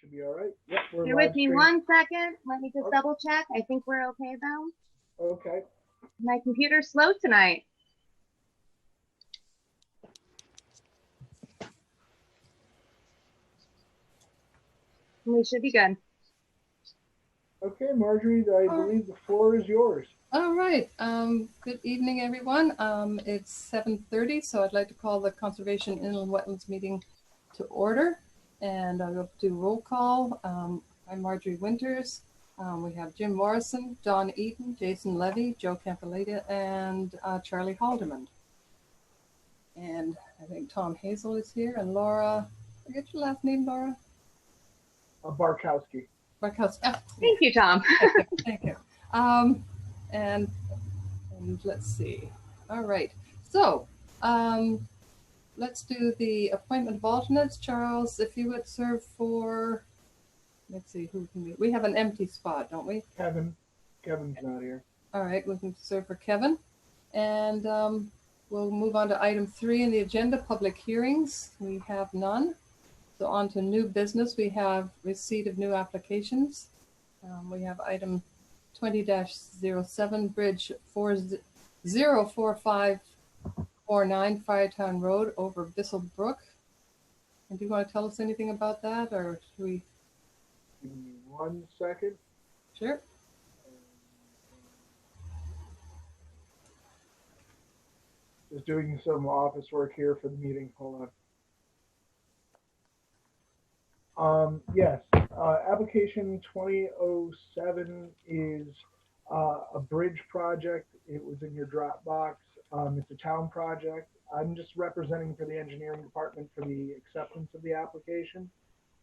should be all right. Yep, we're Bear live with me stream. 1 second. Let me just Okay. double check. I think we're okay though. Okay. My computer's slow tonight. We should be good. Okay, Marjorie, I believe the floor is yours. All right. Good evening, everyone. It's 7:30, so I'd like to call the Conservation Inland Wetlands meeting to order. And I'll do roll call. I'm Marjorie Winters. We have Jim Morrison, Don Eaton, Jason Levy, Joe Campoleta, and Charlie Haldeman. And I think Tom Hazel is here, and Laura, forget your last name, Laura? Barkowski. Barkowski. Oh, Thank you, Tom. Thank you. And let's see. All right. So let's do the appointment of alternates. Charles, if you would serve for, let's see, who can we have an empty spot, don't we? Kevin's not here. All right, we can serve for Kevin. And we'll move on to item 3 in the agenda, public hearings. We have none. So on to new business, we have receipt of new applications. We have item 20-07, Bridge 404549, Firetown Road over Bissell Brook. And do you want to tell us anything about that, or should we? Give me 1 second. Sure. Just doing some office work here for the meeting. Hold on. Yes, application 2007 is a bridge project. It was in your Dropbox. It's a town project. I'm just representing for the engineering department for the acceptance of the application.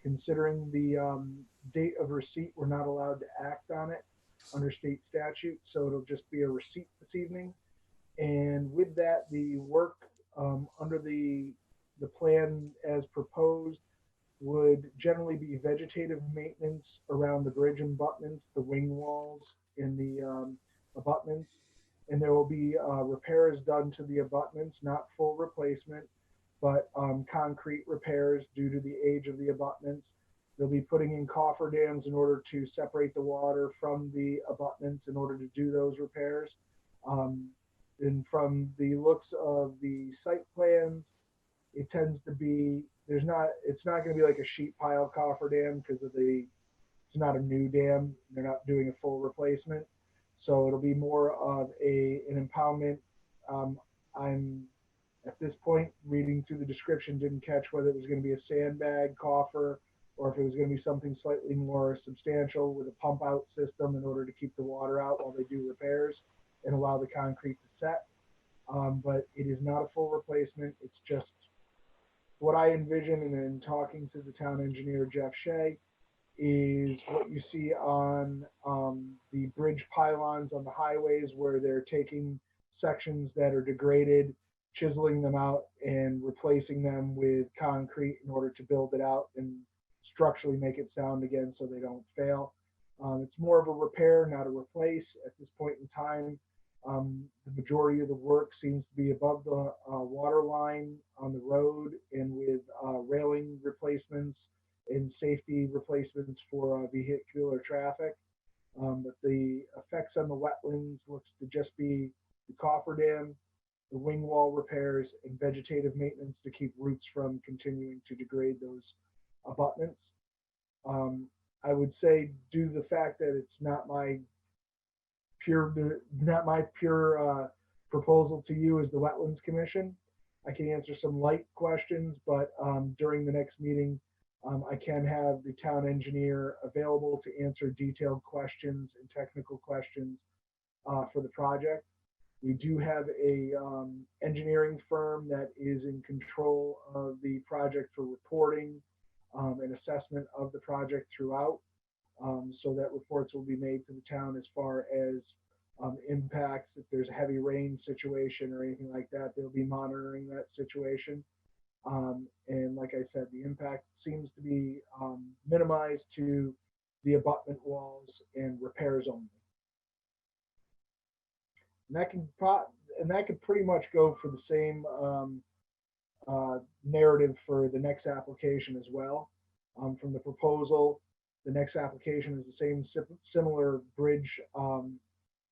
Considering the date of receipt, we're not allowed to act on it under state statute, so it'll just be a receipt this evening. And with that, the work under the plan as proposed would generally be vegetative maintenance around the bridge abutments, the wing walls in the abutments, and there will be repairs done to the abutments, not full replacement, but concrete repairs due to the age of the abutments. They'll be putting in cofferdams in order to separate the water from the abutments in order to do those repairs. And from the looks of the site plans, it tends to be, it's not going to be like a sheet pile cofferdam because it's not a new dam. They're not doing a full replacement. So it'll be more of an impoundment. I'm at this point reading through the description, didn't catch whether it was going to be a sandbag coffer or if it was going to be something slightly more substantial with a pump out system in order to keep the water out while they do repairs and allow the concrete to set. But it is not a full replacement. It's just what I envision, and in talking to the town engineer, Jeff Shea, is what you see on the bridge pylons on the highways where they're taking sections that are degraded, chiseling them out and replacing them with concrete in order to build it out and structurally make it sound again so they don't fail. It's more of a repair, not a replace at this point in time. The majority of the work seems to be above the water line on the road and with railing replacements and safety replacements for vehicular traffic. But the effects on the wetlands looks to just be the cofferdam, the wing wall repairs, and vegetative maintenance to keep roots from continuing to degrade those abutments. I would say, due to the fact that it's not my pure proposal to you as the Wetlands Commission, I can answer some light questions, but during the next meeting, I can have the town engineer available to answer detailed questions and technical questions for the project. We do have a engineering firm that is in control of the project for reporting and assessment of the project throughout, so that reports will be made to the town as far as impacts. If there's a heavy rain situation or anything like that, they'll be monitoring that situation. And like I said, the impact seems to be minimized to the abutment walls and repairs only. And that can pretty much go for the same narrative for the next application as well. from the proposal. The next application is the same similar bridge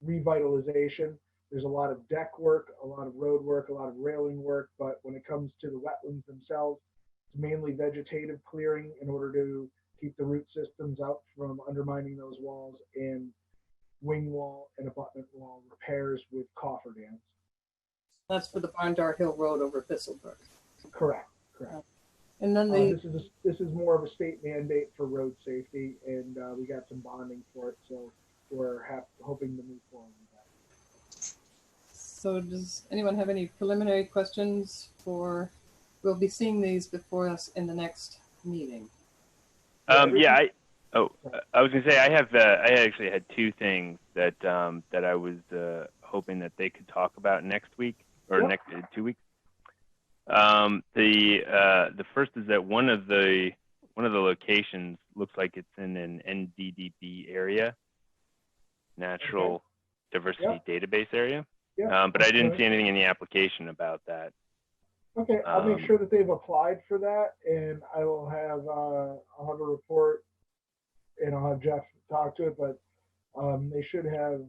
revitalization. There's a lot of deck work, a lot of road work, a lot of railing work, but when it comes to the wetlands themselves, it's mainly vegetative clearing in order to keep the root systems out from undermining those walls, and wing wall and abutment wall repairs with cofferdams. That's for the Barndar Hill Road over Thistlebrook. Correct. And then This is more of a state mandate for road safety, and we got some bonding for it, so we're hoping to move forward with that. So does anyone have any preliminary questions for, we'll be seeing these before us in the next meeting. I was gonna say I actually had two things that I was hoping that they could talk about next week or Yep. next 2 weeks. The first is that one of the locations looks like it's in an NDDB area, Natural Diversity Database area. Yeah. But I didn't see anything in the application about that. Okay, I'll make sure that they've applied for that, and I will have I'll have a report, and I'll have Jeff talk to it. But they should have.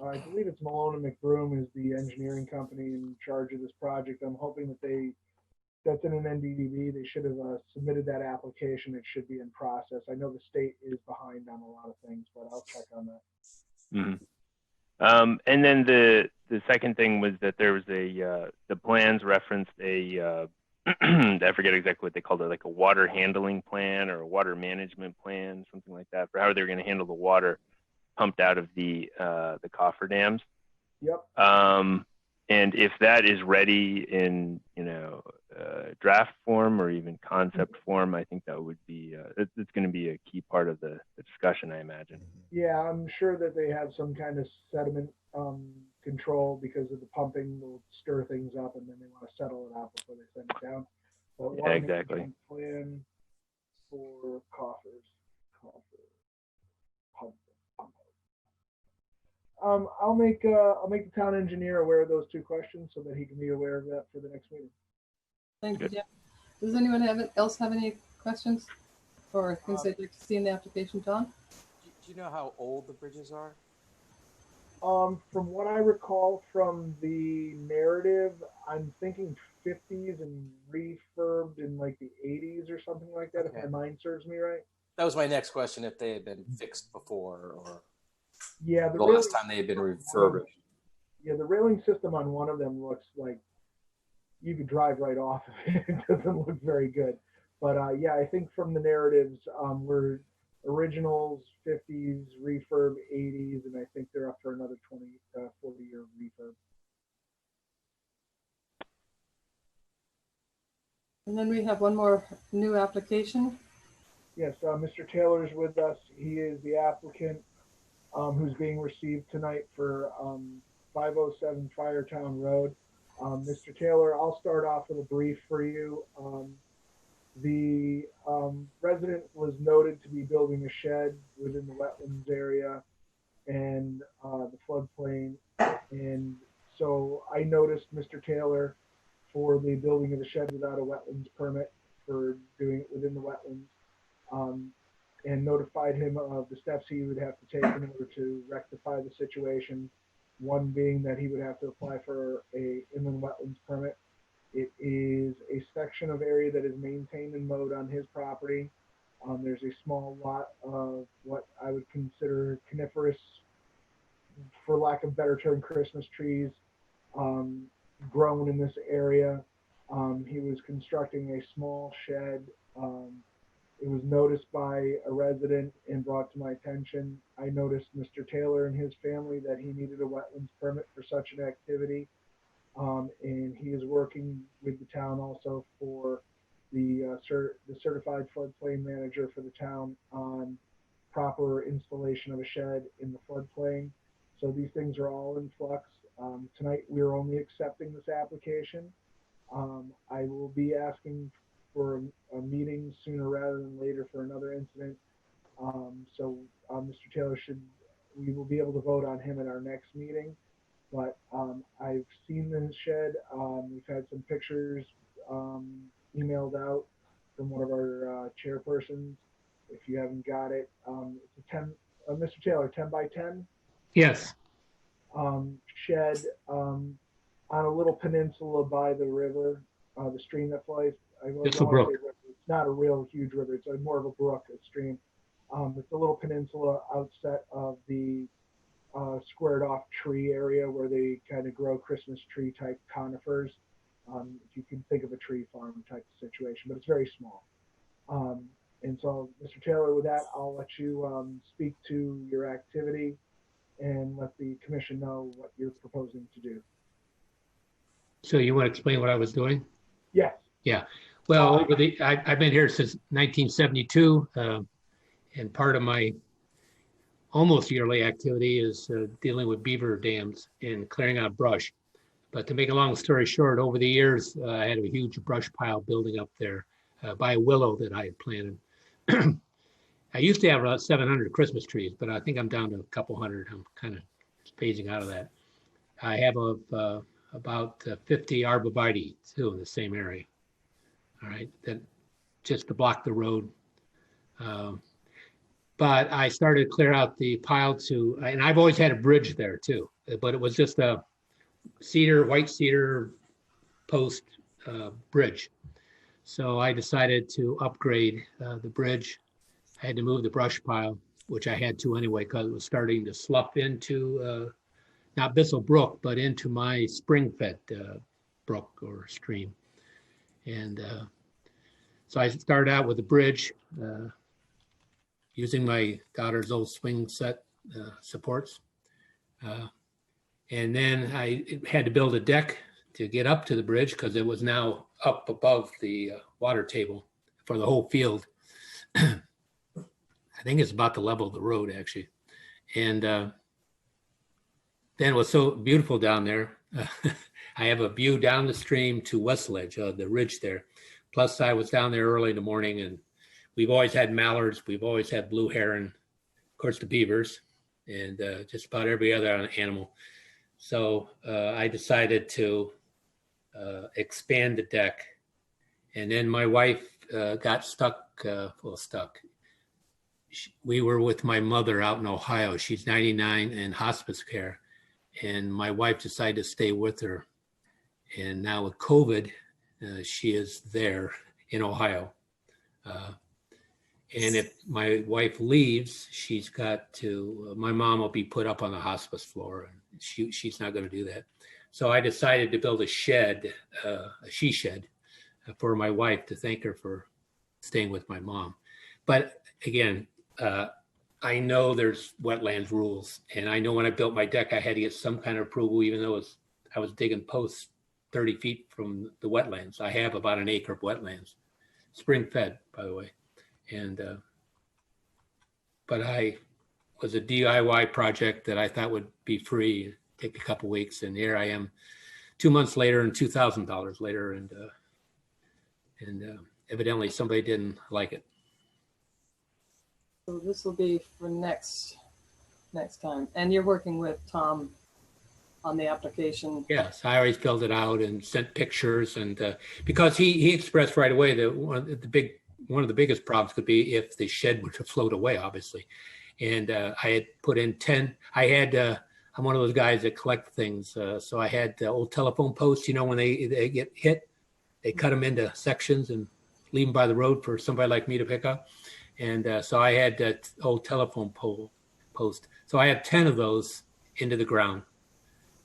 I believe it's Malone and McBroom is the engineering company in charge of this project. I'm hoping that that's in an NDDB. They should have submitted that application. It should be in process. I know the state is behind on a lot of things, but I'll check on that. Mm-hmm. And then the second thing was that there was the plans referenced I forget exactly what they called it, like a water handling plan or a water management plan, something like that, for how they're going to handle the water pumped out of the cofferdams. Yep. And if that is ready in draft form or even concept form, I think that would be it's going to be a key part of the discussion, I imagine. Yeah, I'm sure that they have some kind of sediment control because of the pumping will stir things up, and then they want to settle it out before they send it down. But Yeah, exactly. Plan for coffers. I'll make the town engineer aware of those two questions so that he can be aware of that for the next meeting. Thank you, Jeff. Does anyone else have any questions or things they'd like to see in the application, John? Do you know how old the bridges are? From what I recall from the narrative, I'm thinking 50s and refurbed in like the 80s or something like that, Okay. if my mind serves me right. That was my next question, if they had been fixed before or Yeah, the last time they had been refurbished. Yeah, the railing system on one of them looks like you could drive right off of it. It doesn't look very good. But yeah, I think from the narratives, we're originals, 50s, refurb, 80s, and I think they're up for another 40-year refurb. And then we have one more new application. Yes, Mr. Taylor is with us. He is the applicant who's being received tonight for 507 Firetown Road. Mr. Taylor, I'll start off with a brief for you. The resident was noted to be building a shed within the wetlands area and the floodplain. And so I noticed Mr. Taylor for the building of the shed without a wetlands permit for doing it within the wetlands, and notified him of the steps he would have to take in order to rectify the situation. One being that he would have to apply for a inland wetlands permit. It is a section of area that is maintained and mowed on his property. There's a small lot of what I would consider coniferous, for lack of a better term, Christmas trees grown in this area. He was constructing a small shed. It was noticed by a resident and brought to my attention. I noticed Mr. Taylor and his family that he needed a wetlands permit for such an activity. And he is working with the town also for the certified floodplain manager for the town on proper installation of a shed in the floodplain. So these things are all in flux. Tonight we are only accepting this application. I will be asking for a meeting sooner rather than later for another incident. So Mr. Taylor we will be able to vote on him at our next meeting. But I've seen the shed. We've had some pictures emailed out. from one of our chairpersons. If you haven't got it, it's a 10, Mr. Taylor, 10 by 10 Yes. shed on a little peninsula by the river, the stream that flows. Bissell Brook. It's not a real huge river. It's more of a brook, a stream. It's a little peninsula outset of the squared off tree area where they kind of grow Christmas tree type conifers. If you can think of a tree farm type of situation, but it's very small. And so, Mr. Taylor, with that, I'll let you speak to your activity and let the commission know what you're proposing to do. So you want to explain what I was doing? Yes. Yeah. Well, I've been here since 1972, and part of my almost yearly activity is dealing with beaver dams and clearing out brush. But to make a long story short, over the years, I had a huge brush pile building up there by a willow that I had planted. I used to have about 700 Christmas trees, but I think I'm down to a couple hundred. I'm kind of phasing out of that. I have about 50 arborvitae too in the same area. All right, that just to block the road. But I started to clear out the pile and I've always had a bridge there too, but it was just a white cedar post bridge. So I decided to upgrade the bridge. I had to move the brush pile, which I had to anyway, because it was starting to slough into, not Bissell Brook, but into my spring-fed brook or stream. And so I started out with the bridge, using my daughter's old swing set supports. And then I had to build a deck to get up to the bridge because it was now up above the water table for the whole field. I think it's about the level of the road, actually. And then it was so beautiful down there. I have a view down the stream to West Ledge, the ridge there. Plus, I was down there early in the morning, and we've always had mallards. We've always had blue heron, of course, the beavers, and just about every other animal. So I decided to expand the deck. And then my wife got stuck. We were with my mother out in Ohio. She's 99 in hospice care. And my wife decided to stay with her. And now with COVID, she is there in Ohio. And if my wife leaves, she's got to, my mom will be put up on the hospice floor. And she's not going to do that. So I decided to build a shed, a she shed, for my wife to thank her for staying with my mom. But again, I know there's wetlands rules. And I know when I built my deck, I had to get some kind of approval, even though I was digging posts 30 feet from the wetlands. I have about an acre of wetlands, spring fed, by the way. And, but I was a DIY project that I thought would be free, take a couple weeks. And here I am 2 months later and $2,000 later. And evidently somebody didn't like it. So this will be for next time. And you're working with Tom on the application. Yes, I already filled it out and sent pictures, and because he expressed right away that one of the biggest problems could be if the shed were to float away, obviously. And I had put in 10. I'm one of those guys that collect things, so I had old telephone posts. You know, when they get hit, they cut them into sections and leave them by the road for somebody like me to pick up. And so I had that old telephone pole post. So I have 10 of those into the ground.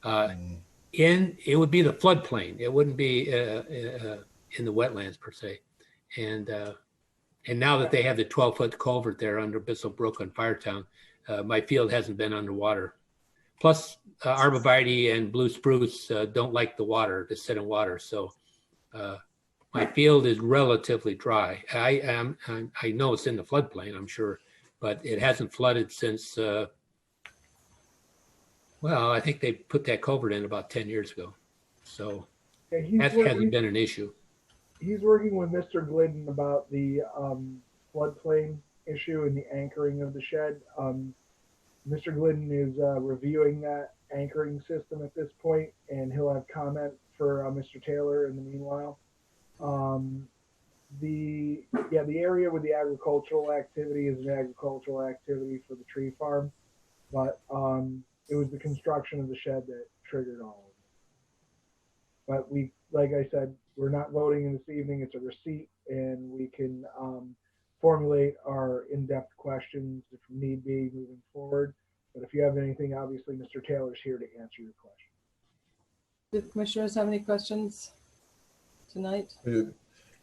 It would be the floodplain. It wouldn't be in the wetlands per se. And now that they have the 12-foot culvert there under Bissell Brook on Firetown, my field hasn't been underwater. Plus, arborvitae and blue spruce don't like the water, to sit in water. So my field is relatively dry. I know it's in the floodplain, I'm sure, but it hasn't flooded since. Well, I think they put that culvert in about 10 years ago. So that hasn't been an issue. He's working with Mr. Glidden about the floodplain issue and the anchoring of the shed. Mr. Glidden is reviewing that anchoring system at this point, and he'll have comment for Mr. Taylor in the meanwhile. the area with the agricultural activity is an agricultural activity for the tree farm, but it was the construction of the shed that triggered all of it. But we, like I said, we're not voting in this evening. It's a receipt, and we can formulate our in-depth questions if need be moving forward. But if you have anything, obviously Mr. Taylor's here to answer your question. Do the commissioners have any questions tonight?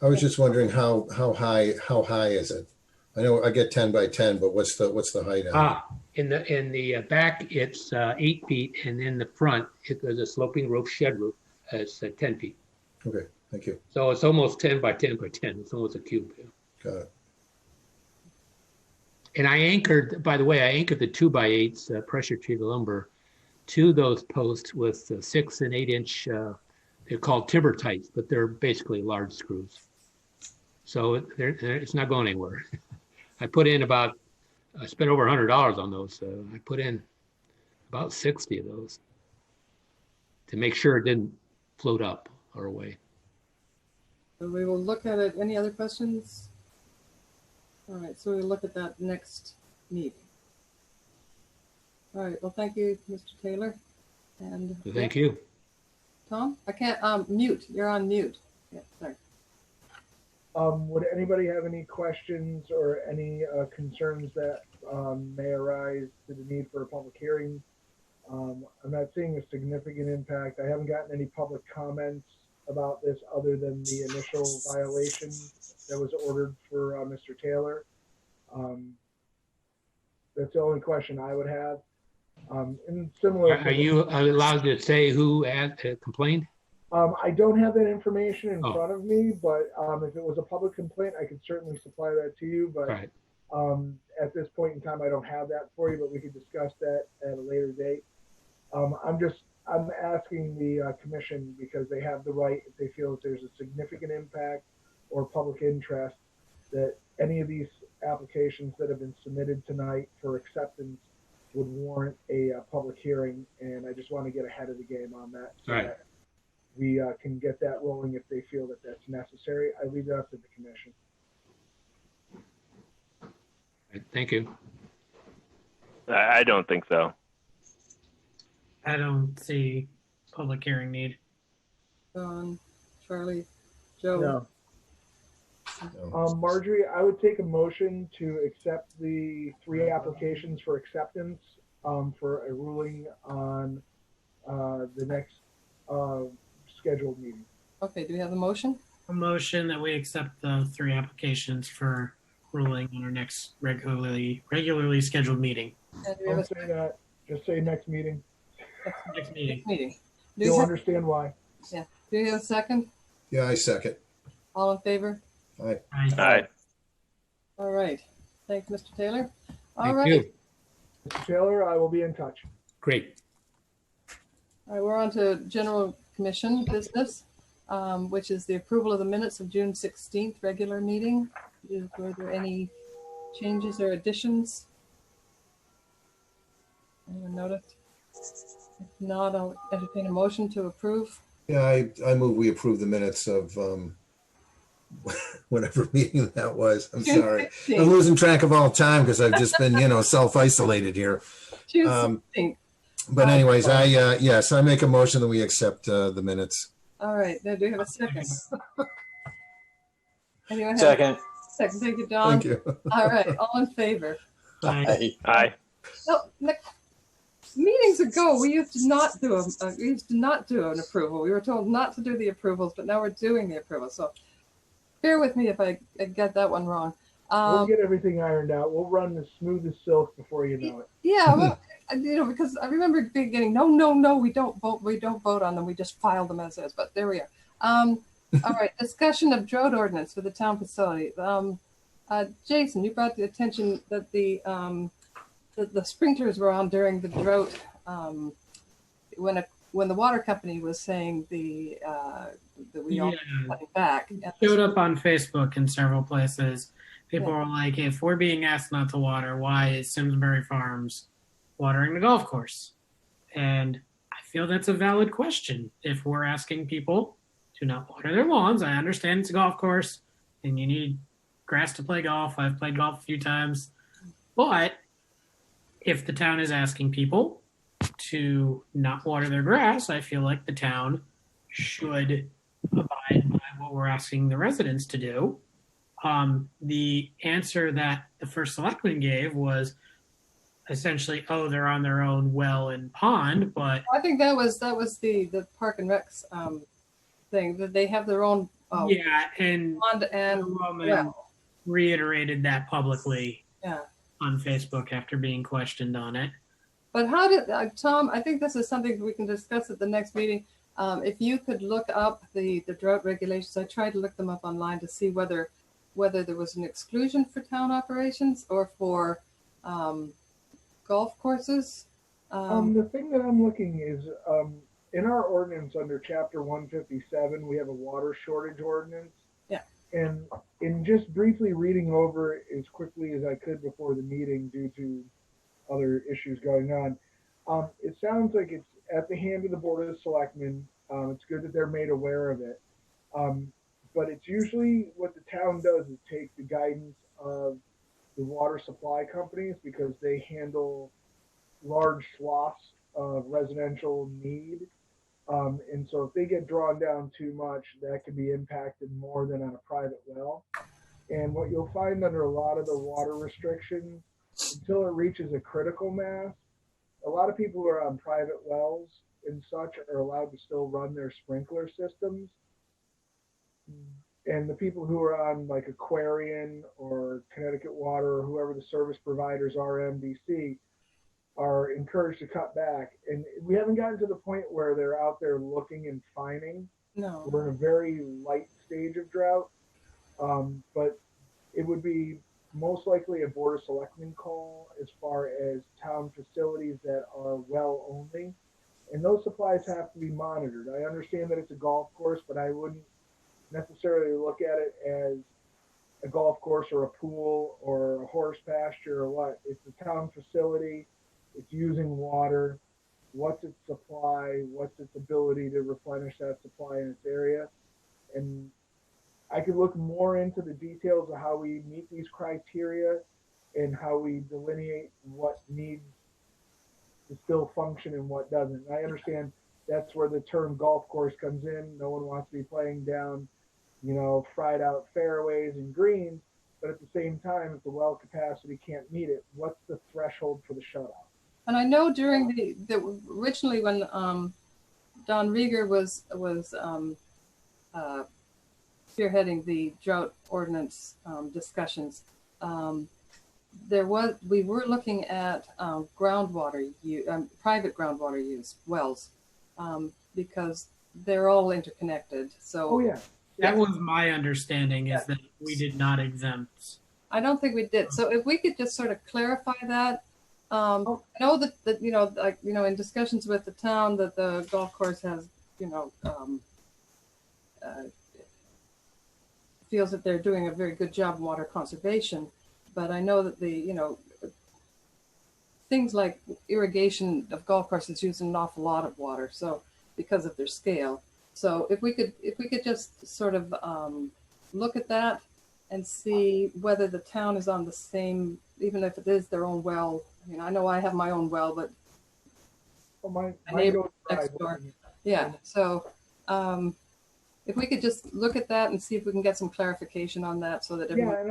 I was just wondering how high is it? I know I get 10 by 10, but what's the height on it? In the back, it's 8 feet, and in the front, there's a sloping roof, shed roof. It's 10 feet. Okay, thank you. So it's almost 10 by 10 by 10. It's almost a cube. Yeah. Got it. And I anchored, by the way, I anchored the 2x8s pressure treated lumber to those posts with 6 and 8 inch. They're called timber tights, but they're basically large screws. So it's not going anywhere. I spent over $100 on those. I put in about 60 of those to make sure it didn't float up or away. So we will look at it. Any other questions? All right, so we'll look at that next meeting. All right, well, thank you, Mr. Taylor. And Thank you. Tom, I can't mute. You're on mute. Yeah, sorry. Would anybody have any questions or any concerns that may arise to the need for a public hearing? I'm not seeing a significant impact. I haven't gotten any public comments about this other than the initial violation that was ordered for Mr. Taylor. That's the only question I would have. And similar. Are you allowed to say who complained? I don't have that information in Oh. front of me, but if it was a public complaint, I could certainly supply that to you. But Right. at this point in time, I don't have that for you, but we could discuss that at a later date. I'm asking the commission because they have the right, if they feel that there's a significant impact or public interest, that any of these applications that have been submitted tonight for acceptance would warrant a public hearing. And I just want to get ahead of the game on that. So Right. that we can get that rolling if they feel that that's necessary. I leave that up to the commission. Thank you. I don't think so. I don't see public hearing need. John, Charlie, Joe. No. No. Marjorie, I would take a motion to accept the 3 applications for acceptance for a ruling on the next scheduled meeting. Okay, do we have a motion? A motion that we accept the 3 applications for ruling on our next regularly scheduled meeting. And do we have Don't say that. Just say next meeting. Next meeting. meeting? Do You'll you understand why. have a second? Yeah, I second. All in favor? Aye. Aye. All right. Thanks, Mr. Taylor. All Thank right. you. Mr. Taylor, I will be in touch. Great. All right, we're on to general commission business, which is the approval of the minutes of June 16th regular meeting. Were there any changes or additions? Anyone noticed? If not, I'll entertain a motion to approve. Yeah, I move we approve the minutes of whatever meeting that was. I'm June sorry. 16th. I'm losing track of all time because I've just been, self-isolated here. June 16th. But anyways, yes, I make a motion that we accept the minutes. All right, now do you have a second? Anyone have Second. a second? Thank you, Don. Thank you. All right, all in favor? Aye. Aye. No, meetings ago, we used to not do an approval. We were told not to do the approvals, but now we're doing the approvals. So bear with me if I get that one wrong. We'll get everything ironed out. We'll run as smooth as silk before you know it. Yeah, well, because I remember getting no, we don't vote on them. We just file them as is. But there we are. All right, discussion of drought ordinance for the town facility. Jason, you brought the attention that the sprinklers were on during the drought when the water company was saying that we all cutting back. Showed up on Facebook in several places. People were like, if we're being asked not to water, why is Simsbury Farms watering the golf course? And I feel that's a valid question. If we're asking people to not water their lawns, I understand it's a golf course. and you need grass to play golf. I've played golf a few times. But if the town is asking people to not water their grass, I feel like the town should abide by what we're asking the residents to do. The answer that the first selectman gave was essentially, oh, they're on their own well and pond, but I think that was the Park and Recs thing, that they have their own yeah, and pond the and woman well. reiterated that publicly Yeah. on Facebook after being questioned on it. But how did Tom? I think this is something we can discuss at the next meeting. If you could look up the drought regulations, I tried to look them up online to see whether there was an exclusion for town operations or for golf courses. The thing that I'm looking is in our ordinance under chapter 157, we have a water shortage ordinance. Yeah. And in just briefly reading over it as quickly as I could before the meeting due to other issues going on, it sounds like it's at the hand of the Board of Selectmen. It's good that they're made aware of it. But it's usually what the town does is take the guidance of the water supply companies because they handle large swaths of residential need. And so if they get drawn down too much, that could be impacted more than on a private well. And what you'll find under a lot of the water restrictions, until it reaches a critical mass, a lot of people who are on private wells and such are allowed to still run their sprinkler systems. And the people who are on like Aquarian or Connecticut Water or whoever the service providers are, MDC, are encouraged to cut back. And we haven't gotten to the point where they're out there looking and fining. No. We're in a very light stage of drought. But it would be most likely a Board of Selectmen call as far as town facilities that are well only. And those supplies have to be monitored. I understand that it's a golf course, but I wouldn't necessarily look at it as a golf course or a pool or a horse pasture or what. It's a town facility. It's using water. What's its supply? What's its ability to replenish that supply in its area? And I could look more into the details of how we meet these criteria and how we delineate what needs to still function and what doesn't. I understand that's where the term golf course comes in. No one wants to be playing down, fried out fairways and greens, but at the same time, if the well capacity can't meet it, what's the threshold for the shutoff? And I know during the originally when Don Rieger was spearheading the drought ordinance discussions, we were looking at groundwater private groundwater use wells because they're all interconnected. So oh yeah, that was my understanding is that we did not exempt. I don't think we did. So if we could just sort of clarify that. I know that in discussions with the town that the golf course has feels that they're doing a very good job in water conservation, but I know that things like irrigation of golf courses use an awful lot of water, so because of their scale. So if we could just sort of look at that and see whether the town is on the same, even if it is their own well. I know I have my own well, but my neighbor goes next private. door. Yeah. So if we could just look at that and see if we can get some clarification on that, so that everyone. Yeah, and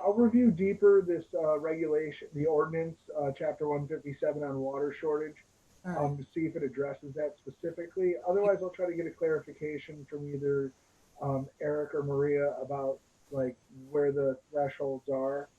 I'll review deeper this regulation, the ordinance, chapter 157 on water shortage, Right. to see if it addresses that specifically. Otherwise, I'll try to get a clarification from either Eric or Maria about like where the thresholds are,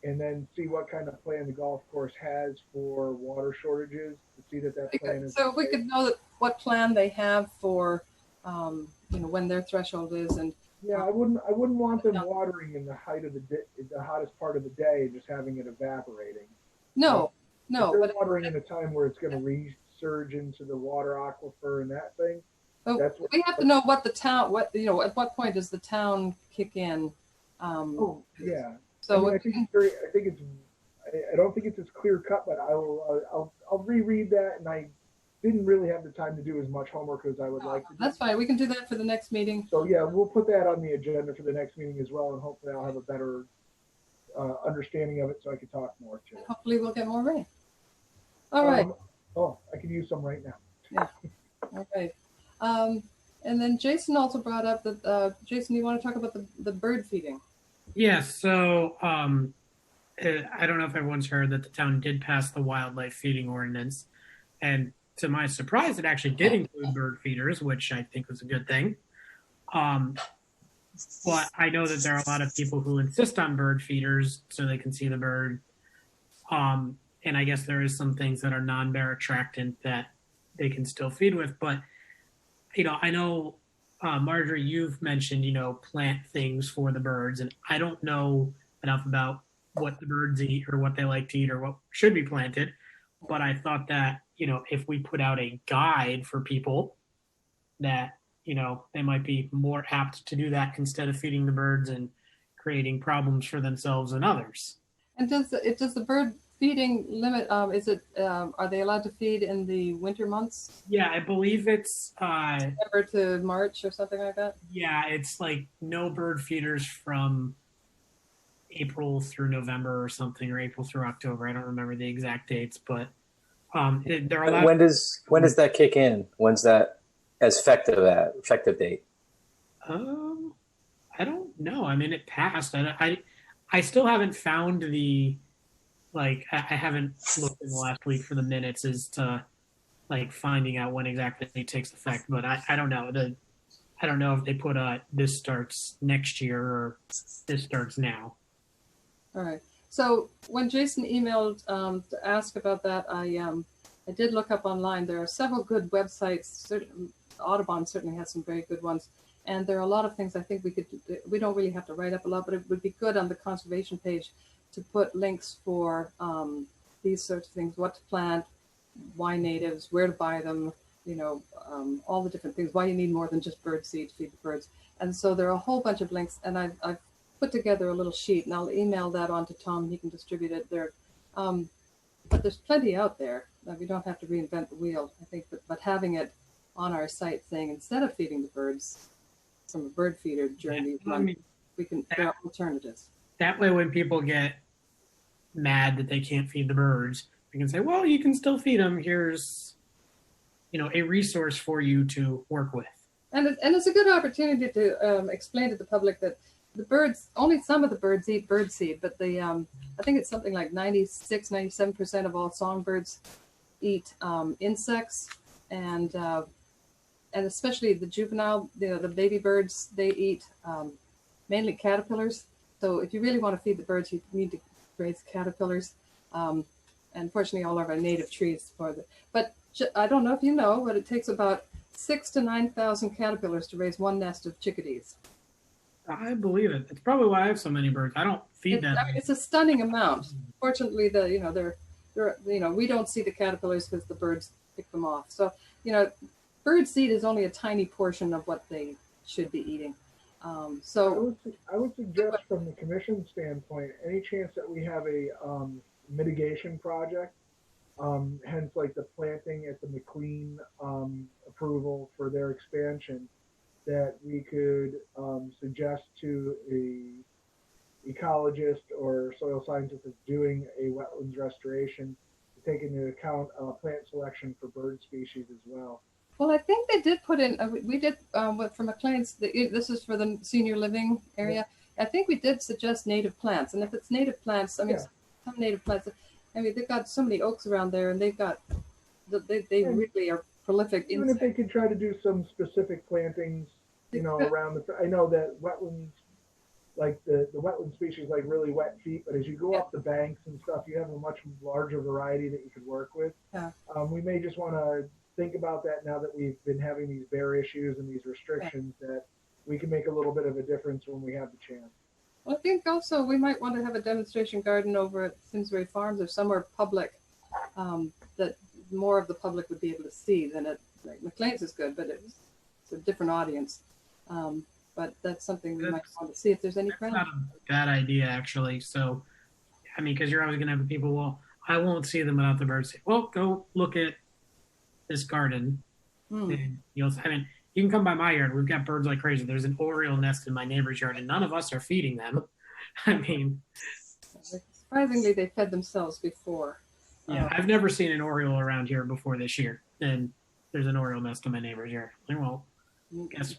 and then see what kind of plan the golf course has for water shortages to see that plan is. So if we could know what plan they have for, when their threshold is, and yeah, I wouldn't want them watering in the height of the hottest part of the day, and just having it evaporating. no, If they're but watering in a time where it's going to resurge into the water aquifer and that thing. That's what, we have to know what the town, at what point does the town kick in? oh yeah. So I don't think it's as clear cut, but I'll reread that, and I didn't really have the time to do as much homework as I would like to do. That's fine. We can do that for the next meeting. So yeah, we'll put that on the agenda for the next meeting as well, and hopefully I'll have a better understanding of it so I can talk more to it. Hopefully we'll get more rain. All right. Oh, I could use some right now. All right. And then Jason also brought up that, Jason, you want to talk about the bird feeding? Yeah, so I don't know if everyone's heard that the town did pass the wildlife feeding ordinance. And to my surprise, it actually did include bird feeders, which I think was a good thing. But I know that there are a lot of people who insist on bird feeders so they can see the bird. And I guess there is some things that are non-bear attractant that they can still feed with. But, I know, Marjorie, you've mentioned, plant things for the birds. And I don't know enough about what the birds eat or what they like to eat or what should be planted. But I thought that, if we put out a guide for people that, they might be more apt to do that instead of feeding the birds and creating problems for themselves and others. And does the bird feeding limit, are they allowed to feed in the winter months? Yeah, I believe it's September to March or something like that? Yeah, it's like no bird feeders from April through November or something, or April through October. I don't remember the exact dates, but there are a lot. When does that kick in? When's that as effective date? I don't know. I mean, it passed. I still haven't found I haven't looked in the last week for the minutes as to finding out when exactly it takes effect. But I don't know. I don't know if they put this starts next year or this starts now. All right. So when Jason emailed to ask about that, I did look up online. There are several good websites. Audubon certainly has some very good ones. And there are a lot of things I think we don't really have to write up a lot, but it would be good on the conservation page to put links for these sorts of things, what to plant, why natives, where to buy them, all the different things, why you need more than just bird seed to feed the birds. And so there are a whole bunch of links, and I've put together a little sheet, and I'll email that on to Tom. He can distribute it there. But there's plenty out there. We don't have to reinvent the wheel, I think, but having it on our site saying instead of feeding the birds from a bird feeder during these months, there are alternatives. That way, when people get mad that they can't feed the birds, we can say, well, you can still feed them. Here's, a resource for you to work with. And it's a good opportunity to explain to the public that the birds, only some of the birds eat bird seed, but I think it's something like 97% of all songbirds eat insects, and especially the juvenile, the baby birds, they eat mainly caterpillars. So if you really want to feed the birds, you need to raise caterpillars. And fortunately, all of our native trees but I don't know if you know, but it takes about 6,000 to 9,000 caterpillars to raise one nest of chickadees. I believe it. It's probably why I have so many birds. I don't feed them. It's a stunning amount. Fortunately, we don't see the caterpillars because the birds pick them off. So, bird seed is only a tiny portion of what they should be eating. So I would suggest from the commission standpoint, any chance that we have a mitigation project, hence like the planting at the McLean approval for their expansion, that we could suggest to a ecologist or soil scientist that's doing a wetlands restoration to take into account plant selection for bird species as well. Well, I think they did put in, we did, for McLean's, this is for the senior living area. Yeah. I think we did suggest native plants. And if it's native plants, some native plants, they've got so many oaks around there, and they've got, they really are prolific. Even if they could try to do some specific plantings, around I know that wetlands, like the wetland species, like really wet feet, but as you go up the banks and stuff, you have a much larger variety that you could work with. Yeah. We may just want to think about that now that we've been having these bear issues and these restrictions, that we can make a little bit of a difference when we have the chance. Well, I think also we might want to have a demonstration garden over at Simsbury Farms or somewhere public that more of the public would be able to see than at McLean's is good, but it's a different audience. But that's something we might want to see if there's any friends. That's not a bad idea, actually. So, because you're always going to have people, well, I won't see them without the birds. Well, go look at this garden. Hmm. And I mean, you can come by my yard. We've got birds like crazy. There's an oriole nest in my neighbor's yard, and none of us are feeding them. I mean, Surprisingly, they fed themselves before. yeah, I've never seen an oriole around here before this year, and there's an oriole nest in my neighbor's yard. Like, well, guess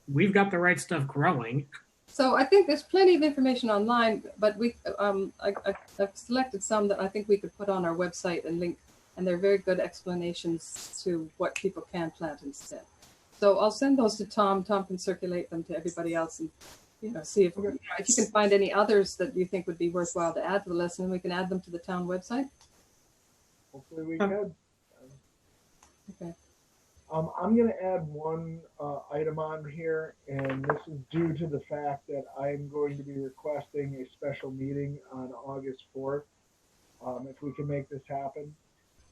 we've got the right stuff growing. So I think there's plenty of information online, but I've selected some that I think we could put on our website and link, and they're very good explanations to what people can plant instead. So I'll send those to Tom. Tom can circulate them to everybody else, and see if you can find any others that you think would be worthwhile to add to the list, and we can add them to the town website. Hopefully we can. Okay. I'm going to add one item on here, and this is due to the fact that I'm going to be requesting a special meeting on August 4th. If we can make this happen.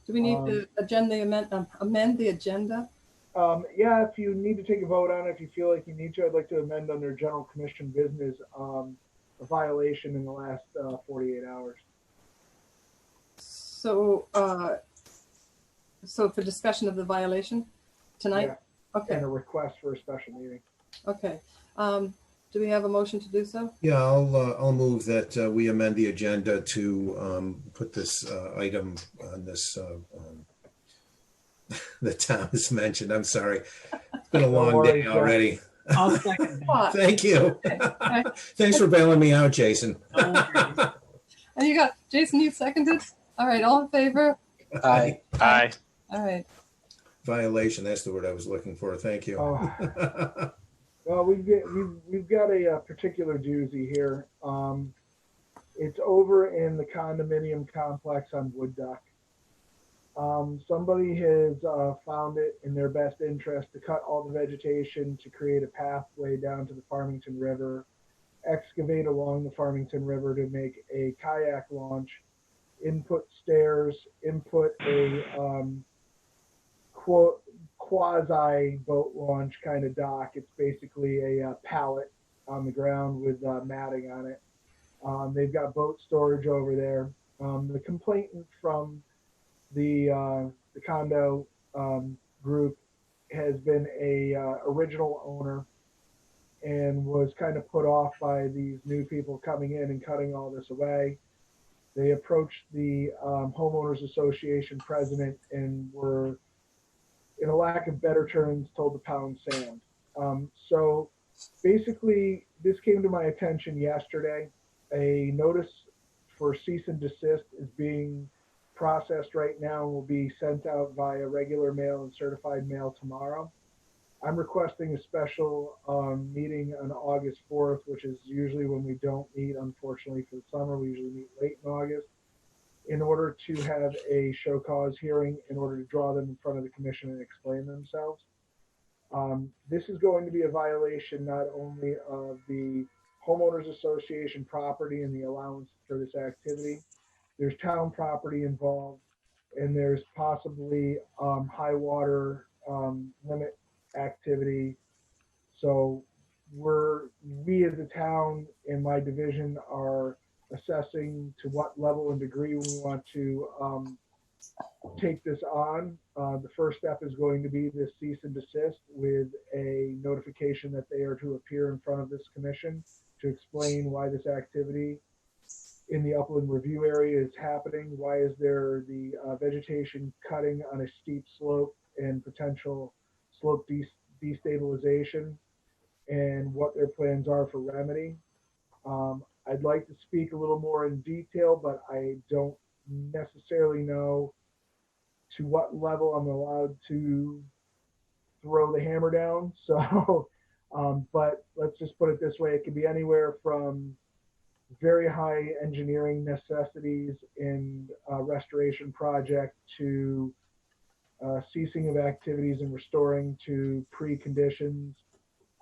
Do we need to amend the agenda? Yeah, if you need to take a vote on it, if you feel like you need to, I'd like to amend under general commission business a violation in the last 48 hours. So, so for discussion of the violation tonight? Yeah. Okay. And a request for a special meeting. Okay. Do we have a motion to do so? Yeah, I'll move that we amend the agenda to put this item on this that Tom has mentioned. I'm sorry. It's been a long day already. I'll second that. Thank you. Okay. Thanks for bailing me out, Jason. And you got Jason, you seconded? All right, all in favor? Aye. Aye. All right. Violation, that's the word I was looking for. Thank you. Well, we've got a particular doozy here. It's over in the condominium complex on Wood Duck. Somebody has found it in their best interest to cut all the vegetation to create a pathway down to the Farmington River, excavate along the Farmington River to make a kayak launch, input stairs, input a quasi boat launch kind of dock. It's basically a pallet on the ground with matting on it. They've got boat storage over there. The complainant from the condo group has been a original owner and was kind of put off by these new people coming in and cutting all this away. They approached the homeowners association president and were, in a lack of better terms, told to pound sand. So basically, this came to my attention yesterday. A notice for cease and desist is being processed right now and will be sent out via regular mail and certified mail tomorrow. I'm requesting a special meeting on August 4th, which is usually when we don't meet, unfortunately, for the summer. We usually meet late in August, in order to have a show cause hearing, in order to draw them in front of the commission and explain themselves. This is going to be a violation not only of the homeowners association property and the allowance for this activity. There's town property involved, and there's possibly high water limit activity. So we as a town in my division are assessing to what level and degree we want to take this on. The first step is going to be this cease and desist with a notification that they are to appear in front of this commission to explain why this activity in the upland review area is happening. Why is there the vegetation cutting on a steep slope and potential slope destabilization, and what their plans are for remedy. I'd like to speak a little more in detail, but I don't necessarily know to what level I'm allowed to throw the hammer down. So, but let's just put it this way. It could be anywhere from very high engineering necessities in a restoration project to ceasing of activities and restoring to preconditions.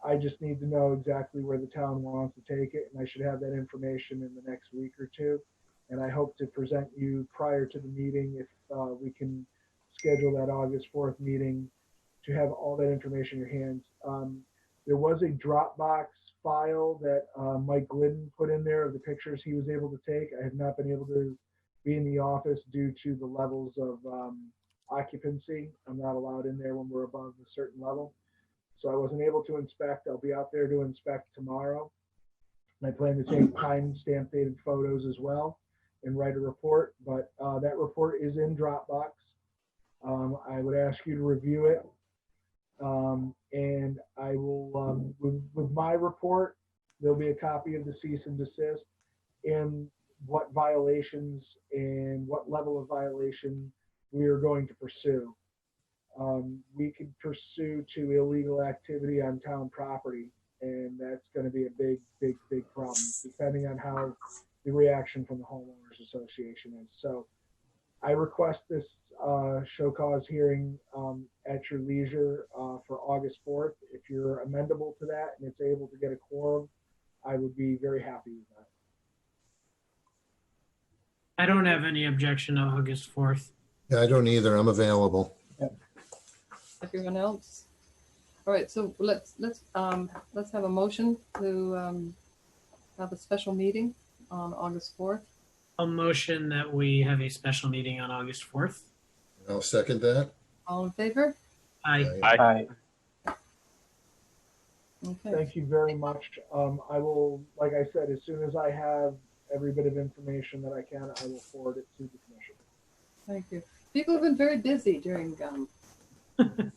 I just need to know exactly where the town wants to take it, and I should have that information in the next week or two. And I hope to present you prior to the meeting, if we can schedule that August 4th meeting, to have all that information in your hands. There was a Dropbox file that Mike Glidden put in there of the pictures he was able to take. I have not been able to be in the office due to the levels of occupancy. I'm not allowed in there when we're above a certain level. So I wasn't able to inspect. I'll be out there to inspect tomorrow. And I plan to take time-stamp dated photos as well and write a report. But that report is in Dropbox. I would ask you to review it. And I will, with my report, there'll be a copy of the cease and desist and what violations and what level of violation we are going to pursue. We could pursue to illegal activity on town property, and that's going to be a big problem, depending on how the reaction from the homeowners association is. So I request this show cause hearing at your leisure for August 4th. If you're amendable to that and it's able to get a quorum, I would be very happy with that. I don't have any objection to August 4th. Yeah, I don't either. I'm available. Everyone else? All right, so let's have a motion to have a special meeting on August 4th. I'll motion that we have a special meeting on August 4th. I'll second that. All in favor? Aye. Aye. Okay, Thank you very much. I will, like I said, as soon as I have every bit of information that I can, I will forward it to the commission. thank you. People have been very busy during, Yeah,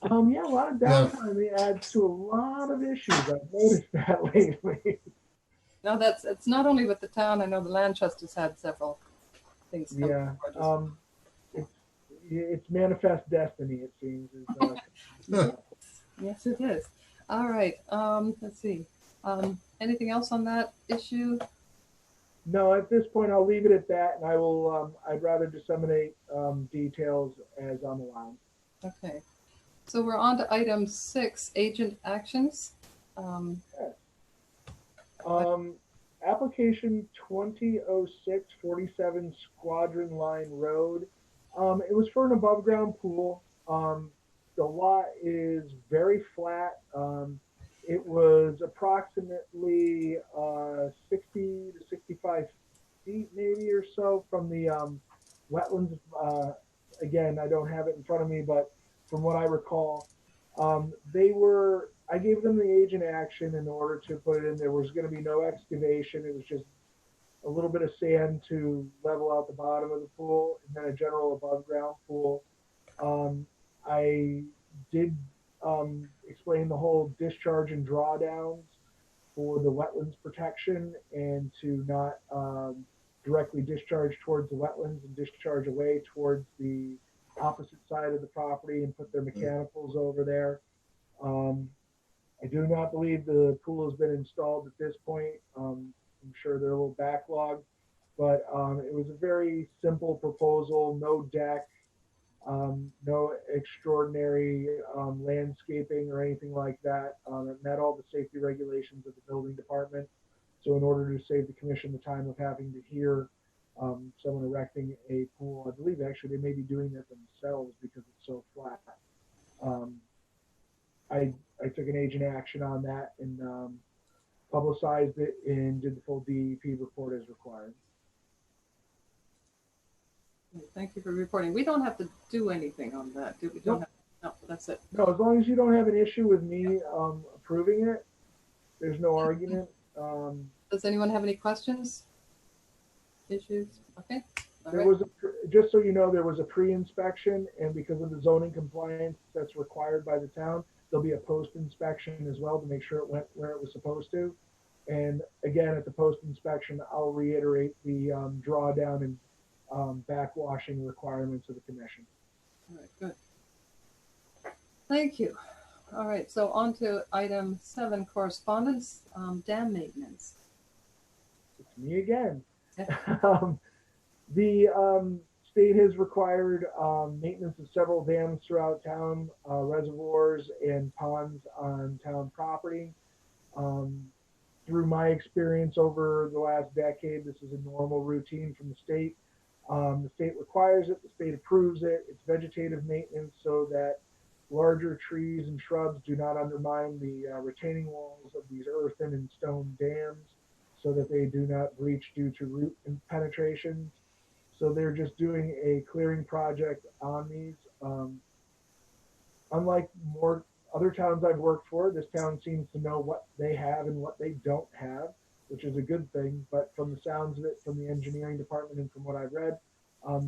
a lot of downtime adds to a lot of issues. I've noticed that lately. no, it's not only with the town. I know the land trust has had several things come Yeah, before this. it's manifest destiny, it seems. Yes, it is. All right, let's see. Anything else on that issue? No, at this point, I'll leave it at that, and I will. I'd rather disseminate details as I'm allowed. Okay, so we're on to item 6, agent actions. Application 2006 47 Squadron Line Road. It was for an above ground pool. The lot is very flat. It was approximately 60 to 65 feet maybe or so from the wetlands. Again, I don't have it in front of me, but from what I recall, I gave them the agent action in order to put it in. There was going to be no excavation. It was just a little bit of sand to level out the bottom of the pool, and then a general above ground pool. I did explain the whole discharge and drawdowns for the wetlands protection, and to not directly discharge towards the wetlands and discharge away towards the opposite side of the property and put their mechanicals over there. I do not believe the pool has been installed at this point. I'm sure they're a little backlogged, but it was a very simple proposal, no deck, no extraordinary landscaping or anything like that. It met all the safety regulations of the building department. So in order to save the commission the time of having to hear someone erecting a pool, I believe actually they may be doing that themselves because it's so flat. I took an agent action on that and publicized it and did the full DEP report as required. Thank you for reporting. We don't have to do anything on that, do we? Don't have, no, that's it. No, as long as you don't have an issue with me approving it, there's no argument. Does anyone have any questions? Issues? Okay. All There right. was just so you know, there was a pre-inspection, and because of the zoning compliance that's required by the town, there'll be a post-inspection as well to make sure it went where it was supposed to. And again, at the post-inspection, I'll reiterate the drawdown and backwashing requirements of the commission. All right, good. Thank you. All right, so on to item 7, correspondence, dam maintenance. It's me again. Yeah. The state has required maintenance of several dams throughout town, reservoirs and ponds on town property. Through my experience over the last decade, this is a normal routine from the state. The state requires it, the state approves it. It's vegetative maintenance so that larger trees and shrubs do not undermine the retaining walls of these earthen and stone dams, so that they do not breach due to root penetrations. So they're just doing a clearing project on these. Unlike more other towns I've worked for, this town seems to know what they have and what they don't have, which is a good thing. But from the sounds of it, from the engineering department and from what I've read,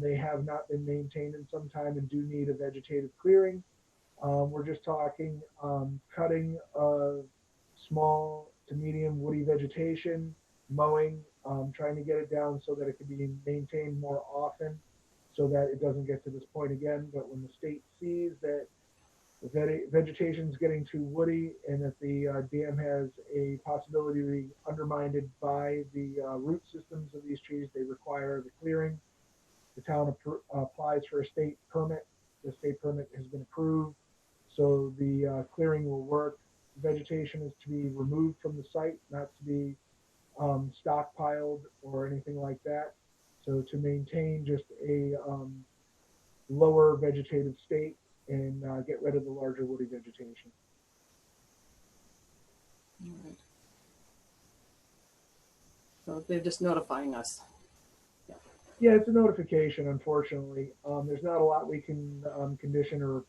they have not been maintained in some time and do need a vegetative clearing. We're just talking cutting small to medium woody vegetation, mowing, trying to get it down so that it can be maintained more often so that it doesn't get to this point again. But when the state sees that the vegetation is getting too woody and that the dam has a possibility to be undermined by the root systems of these trees, they require the clearing. The town applies for a state permit. The state permit has been approved, so the clearing will work. Vegetation is to be removed from the site, not to be stockpiled or anything like that. So to maintain just a lower vegetative state and get rid of the larger woody vegetation. All right. So they're just notifying us. Yeah, it's a notification, unfortunately. There's not a lot we can condition or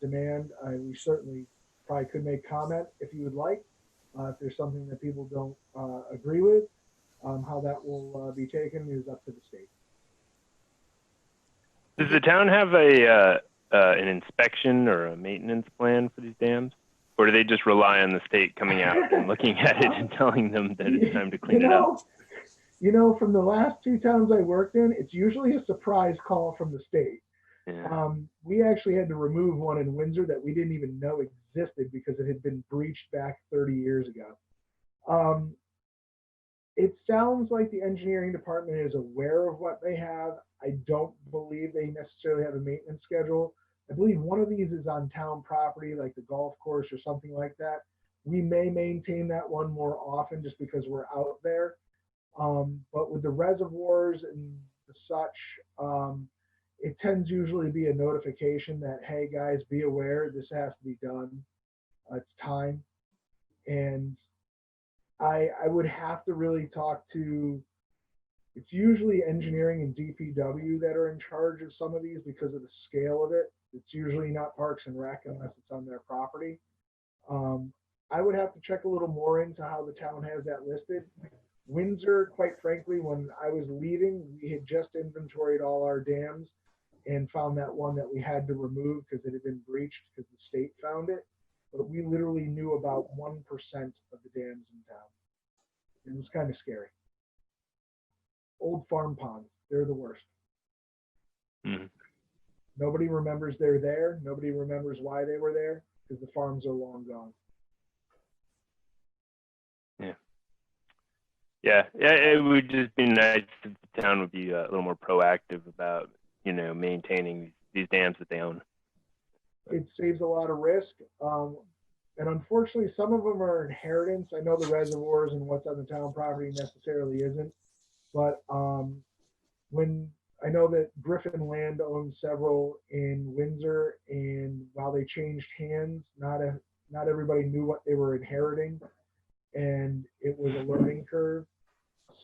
demand. We certainly probably could make comment if you would like. If there's something that people don't agree with, how that will be taken is up to the state. Does the town have an inspection or a maintenance plan for these dams? Or do they just rely on the state coming out and looking at it and telling them that it's time to clean it up? You know, from the last two towns I worked in, it's usually a surprise call from the state. Yeah. We actually had to remove one in Windsor that we didn't even know existed because it had been breached back 30 years ago. It sounds like the engineering department is aware of what they have. I don't believe they necessarily have a maintenance schedule. I believe one of these is on town property, like the golf course or something like that. We may maintain that one more often just because we're out there. But with the reservoirs and the such, it tends usually to be a notification that, hey guys, be aware, this has to be done. It's time. And I would have to really talk to, it's usually engineering and DPW that are in charge of some of these because of the scale of it. It's usually not Parks and Rec unless it's on their property. I would have to check a little more into how the town has that listed. Windsor, quite frankly, when I was leaving, we had just inventoried all our dams and found that one that we had to remove because it had been breached because the state found it. But we literally knew about 1% of the dams in town. It was kind of scary. Old farm ponds, they're the worst. Mm-hmm. Nobody remembers they're there. Nobody remembers why they were there because the farms are long gone. Yeah, it would just be nice if the town would be a little more proactive about, you know, maintaining these dams that they own. It saves a lot of risk. And unfortunately, some of them are inheritance. I know the reservoirs and what's on the town property necessarily isn't. But when I know that Griffin Land owns several in Windsor, and while they changed hands, not everybody knew what they were inheriting, and it was a learning curve.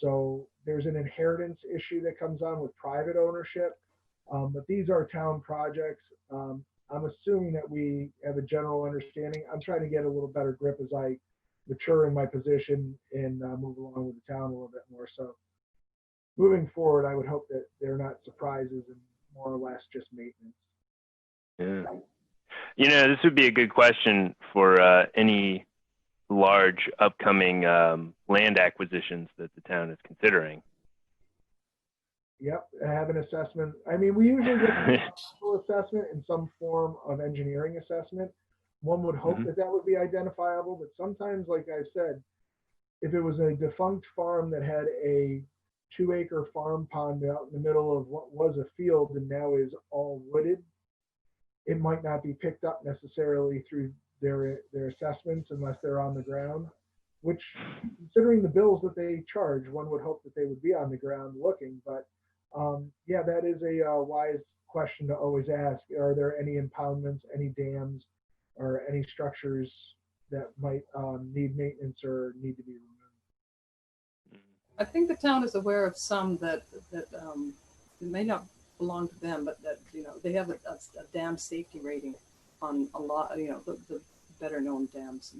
So there's an inheritance issue that comes on with private ownership, but these are town projects. I'm assuming that we have a general understanding. I'm trying to get a little better grip as I mature in my position and move along with the town a little bit more. So moving forward, I would hope that they're not surprises and more or less just maintenance. Yeah. You know, this would be a good question for any large upcoming land acquisitions that the town is considering. Yep, have an assessment. I mean, we usually get an assessment in some form of engineering assessment. One would hope that that would be identifiable, but sometimes, like I said, if it was a defunct farm that had a 2-acre farm pond out in the middle of what was a field and now is all wooded, it might not be picked up necessarily through their assessments unless they're on the ground, which, considering the bills that they charge, one would hope that they would be on the ground looking. But yeah, that is a wise question to always ask. Are there any impoundments, any dams, or any structures that might need maintenance or need to be removed? I think the town is aware of some that it may not belong to them, but that, they have a dam safety rating on a lot, the better known dams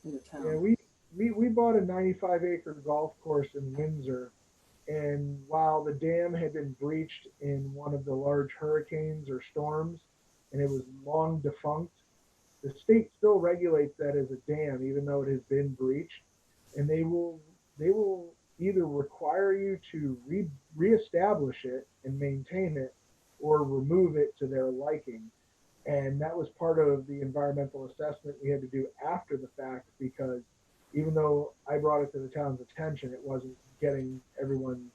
in the town. Yeah, we bought a 95-acre golf course in Windsor, and while the dam had been breached in one of the large hurricanes or storms, and it was long defunct, the state still regulates that as a dam, even though it has been breached, and they will either require you to reestablish it and maintain it, or remove it to their liking. And that was part of the environmental assessment we had to do after the fact, because even though I brought it to the town's attention, it wasn't getting everyone's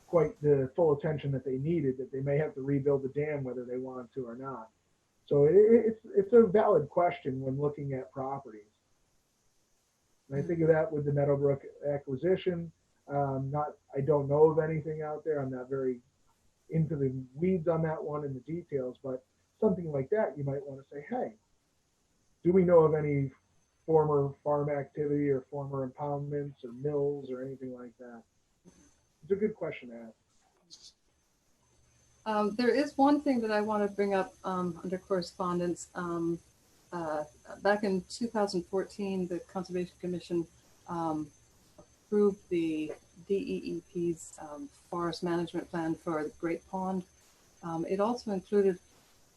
quite the full attention that they needed, that they may have to rebuild the dam whether they want to or not. So it's a valid question when looking at properties. And I think of that with the Meadowbrook acquisition. I don't know of anything out there. I'm not very into the weeds on that one and the details, but something like that, you might want to say, hey, do we know of any former farm activity or former impoundments or mills or anything like that? It's a good question to ask. There is one thing that I want to bring up under correspondence. Back in 2014, the Conservation Commission approved the DEEP's forest management plan for the Great Pond. It also included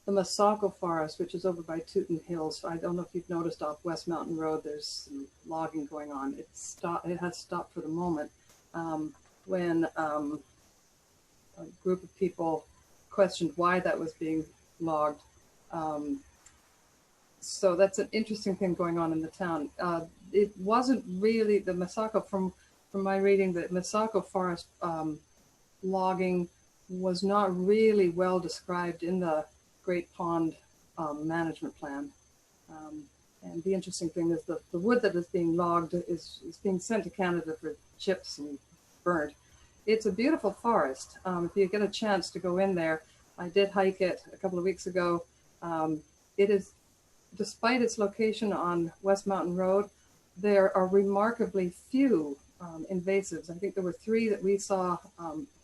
the Masako Forest, which is over by Tooten Hills. I don't know if you've noticed off West Mountain Road, there's some logging going on. It has stopped for the moment when a group of people questioned why that was being logged. So that's an interesting thing going on in the town. It wasn't really the Masako, from my reading, the Masako Forest logging was not really well described in the Great Pond management plan. And the interesting thing is the wood that is being logged is being sent to Canada for chips and burnt. It's a beautiful forest. If you get a chance to go in there, I did hike it a couple of weeks ago. It is, despite its location on West Mountain Road, there are remarkably few invasives. I think there were 3 that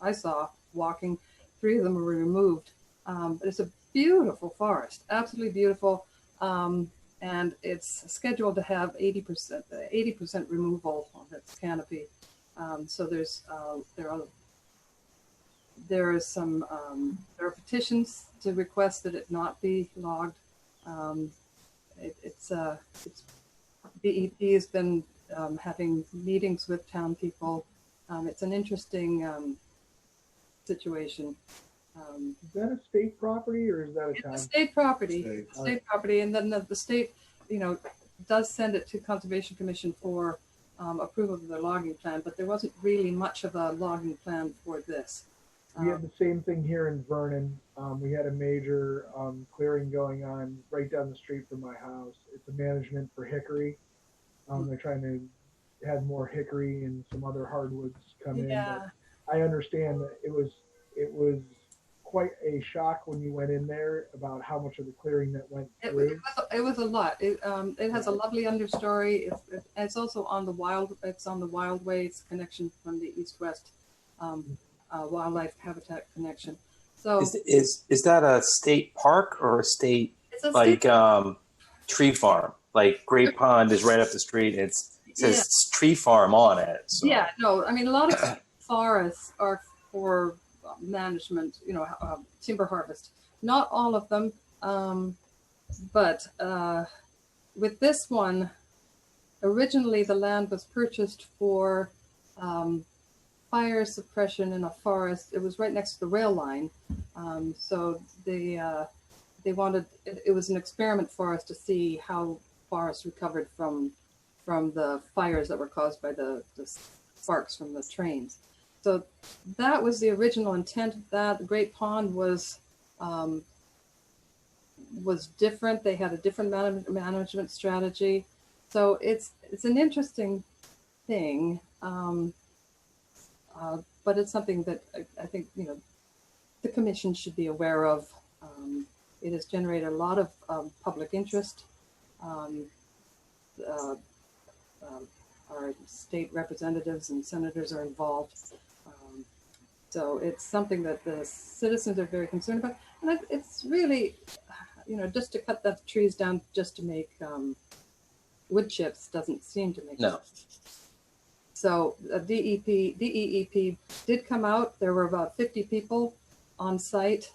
I saw walking. 3 of them were removed. But it's a beautiful forest, absolutely beautiful. And it's scheduled to have 80% removal of its canopy. So there are petitions to request that it not be logged. DEP has been having meetings with town people. It's an interesting situation. Is that a state property or is that a town? It's a state property. State property, and then the state, does send it to Conservation Commission for approval of their logging plan, but there wasn't really much of a logging plan for this. We had the same thing here in Vernon. We had a major clearing going on right down the street from my house. It's a management for hickory. They're trying to have more hickory and some other hardwoods come in. But I understand that it was quite a shock when you went in there about how much of the clearing that went through. It was a lot. It has a lovely understory. It's also on the Wildway. It's a connection from the east-west wildlife habitat connection. So is that a state park or a state tree farm? Like Great Pond is right up the street. It says tree farm on it. So. Yeah, no, I mean a lot of forests are for management, timber harvest. Not all of them, but with this one, originally the land was purchased for fire suppression in a forest. It was right next to the rail line, so they wanted. It was an experiment forest to see how forests recovered from the fires that were caused by the sparks from the trains. So that was the original intent of that. The Great Pond was different. They had a different management strategy. So it's an interesting thing, but it's something that I think the commission should be aware of. It has generated a lot of public interest. Our state representatives and senators are involved. So it's something that the citizens are very concerned about. And it's really, just to cut the trees down just to make wood chips doesn't seem to make No. sense. So DEEP did come out. There were about 50 people on site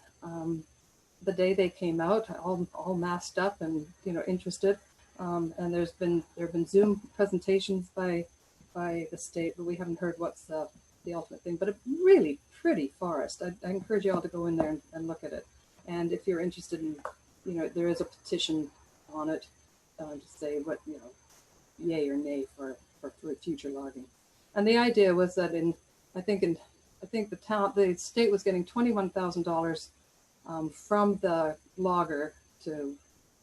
the day they came out, all masked up and interested. And there have been Zoom presentations by the state, but we haven't heard what's the ultimate thing. But a really pretty forest. I encourage you all to go in there and look at it. And if you're interested in, there is a petition on it to say what yay or nay for future logging. And the idea was that I think the state was getting $21,000 from the logger to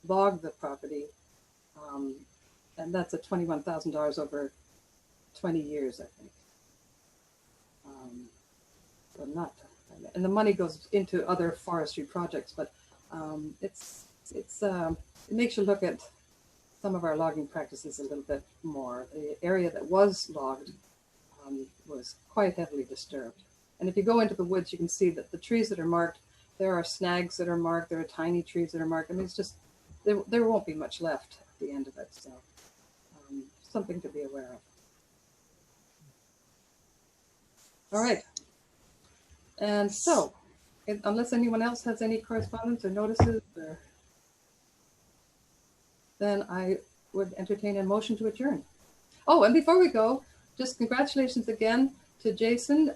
log the property, and that's at $21,000 over 20 years, I think. So and the money goes into other forestry projects, but it makes you look at some of our logging practices a little bit more. The area that was logged was quite heavily disturbed. And if you go into the woods, you can see that the trees that are marked, there are snags that are marked, there are tiny trees that are marked. I mean, it's just, there won't be much left at the end of it. So something to be aware of. All right. And so, unless anyone else has any correspondence or notices, then I would entertain a motion to adjourn. Oh, and before we go, just congratulations again to Jason.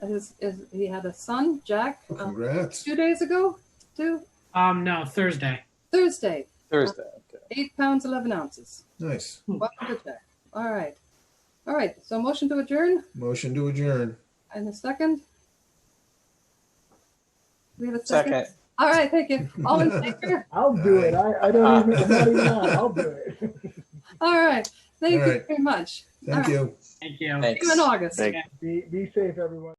He had a son, Jack. Congrats. 2 days ago, No, Thursday. Thursday. Thursday. Okay. 8 pounds, 11 ounces. Nice. Welcome to Jack. All right. So motion to adjourn. Motion to adjourn. And a second. We have a second. Second. All right, thank you. All in favor? I'll do it. I don't even, I'm not even on. I'll do it. All right. Thank All you right. very much. Thank you. Thank you. Thanks. See you in August. Thanks. Be safe, everyone.